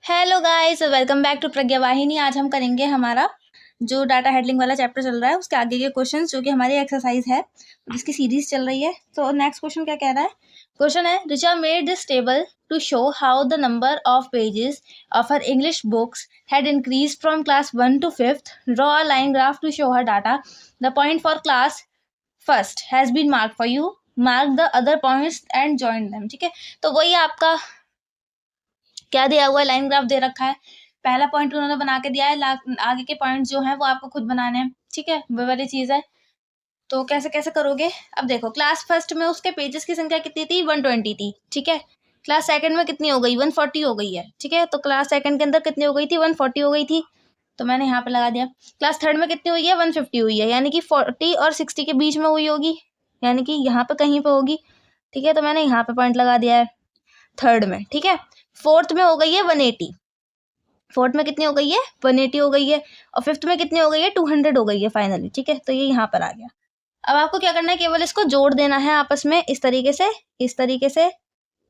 Hello guys, welcome back to Pragya Vahini. आज हम करेंगे हमारा जो डाटा हैंडलिंग वाला चैप्टर चल रहा है उसके आगे के क्वेश्चंस, जो कि हमारी एक्सरसाइज है जिसकी सीरीज चल रही है। तो नेक्स्ट क्वेश्चन क्या कह रहा है? क्वेश्चन है, Richa made this table to show how the number of pages of her English books had increase from class 1 to 5th. Draw a line graph to show her data. The point for class first has been mark for you. Mark the other points and join them. ठीक है, तो वही आपका क्या दिया हुआ है, line graph दे रखा है। पहला पॉइंट उन्होंने बना के दिया है, आगे के पॉइंट जो हैं वो आपको खुद बनाने हैं। ठीक है, वो वाली चीज है। तो कैसे कैसे करोगे? अब देखो, क्लास फर्स्ट में उसके पेजेस की संख्या कितनी थी? 120 थी। ठीक है, क्लास सेकंड में कितनी हो गई? 140 हो गई है। ठीक है, तो क्लास सेकंड के अंदर कितनी हो गई थी? 140 हो गई थी, तो मैंने यहाँ पे लगा दिया। क्लास थर्ड में कितनी हुई है? 150 हुई है, यानी कि 40 और 60 के बीच में हुई होगी, यानी कि यहाँ पे कहीं पे होगी। ठीक है, तो मैंने यहाँ पे पॉइंट लगा दिया है थर्ड में। ठीक है, फोर्थ में हो गई है 180। फोर्थ में कितनी हो गई है? 180 हो गई है। और फिफ्थ में कितनी हो गई है? 200 हो गई है फाइनली। ठीक है, तो ये यहाँ पर आ गया। अब आपको क्या करना है? केवल इसको जोड़ देना है आपस में, इस तरीके से, इस तरीके से,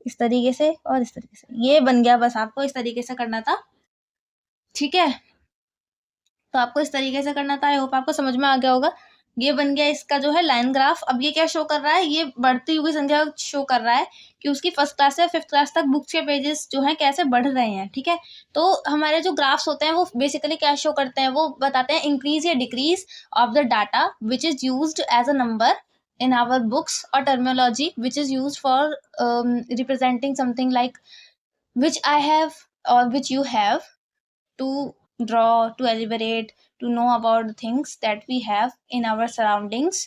इस तरीके से और इस तरीके से। ये बन गया, बस आपको इस तरीके से करना था। ठीक है, तो आपको इस तरीके से करना था। आई होप आपको समझ में आ गया होगा। ये बन गया इसका जो है लाइन ग्राफ। अब ये क्या शो कर रहा है? ये बढ़ती हुई संख्या शो कर रहा है कि उसकी फर्स्ट क्लास से फिफ्थ क्लास तक बुक्स के पेजेस जो हैं कैसे बढ़ रहे हैं। ठीक है, तो हमारे जो ग्राफ्स होते हैं वो बेसिकली क्या शो करते हैं? वो बताते हैं इंक्रीज या decrease of the data which is used as a number in our books, or terminology which is used for representing something like which I have or which you have to draw, to elaborate, to know about the things that we have in our surroundings.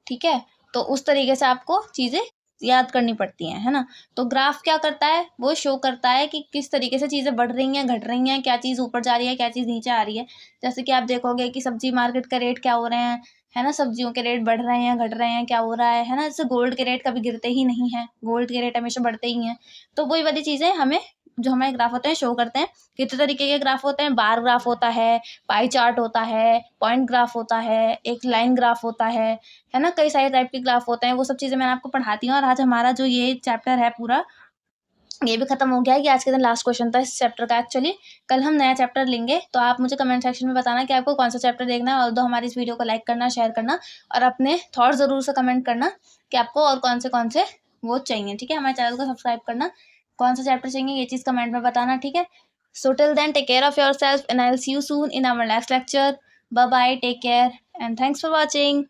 ठीक है, तो उस तरीके से आपको चीज़ें याद करनी पड़ती हैं, है ना। तो ग्राफ क्या करता है? वो शो करता है कि किस तरीके से चीज़ें बढ़ रही हैं, घट रही हैं, क्या चीज़ ऊपर जा रही है, क्या चीज़ नीचे आ रही है। जैसे कि आप देखोगे कि सब्जी मार्केट का रेट क्या हो रहे हैं, है ना, सब्जियों के रेट बढ़ रहे हैं, घट रहे हैं, क्या हो रहा है ना। जैसे गोल्ड के रेट कभी गिरते ही नहीं है, गोल्ड के रेट हमेशा बढ़ते ही हैं। तो वही वाली चीज़ें हमें, जो हमारे ग्राफ होते हैं, शो करते हैं। कितने तरीके के ग्राफ होते हैं? बार ग्राफ होता है, पाई चार्ट होता है, पॉइंट ग्राफ होता है, एक लाइन ग्राफ होता है ना, कई सारे टाइप के ग्राफ होते हैं। वो सब चीज़ें मैंने आपको पढ़ाती हूँ। और आज हमारा जो ये चैप्टर है पूरा, ये भी खत्म हो गया है। कि आज के दिन लास्ट क्वेश्चन था इस चैप्टर का एक्चुअली। कल हम नया चैप्टर लेंगे, तो आप मुझे कमेंट सेक्शन में बताना कि आपको कौन सा चैप्टर देखना है। और हमारी इस वीडियो को लाइक करना, शेयर करना और अपने थॉट ज़रूर से कमेंट करना कि आपको और कौन से वो चाहिए। ठीक है, हमारे चैनल को सब्सक्राइब करना। कौन सा चैप्टर चाहिए ये चीज़ कमेंट में बताना। ठीक है, so till then take care of yourself and I will see you soon in our next lecture. Bye bye, take care and thanks for watching.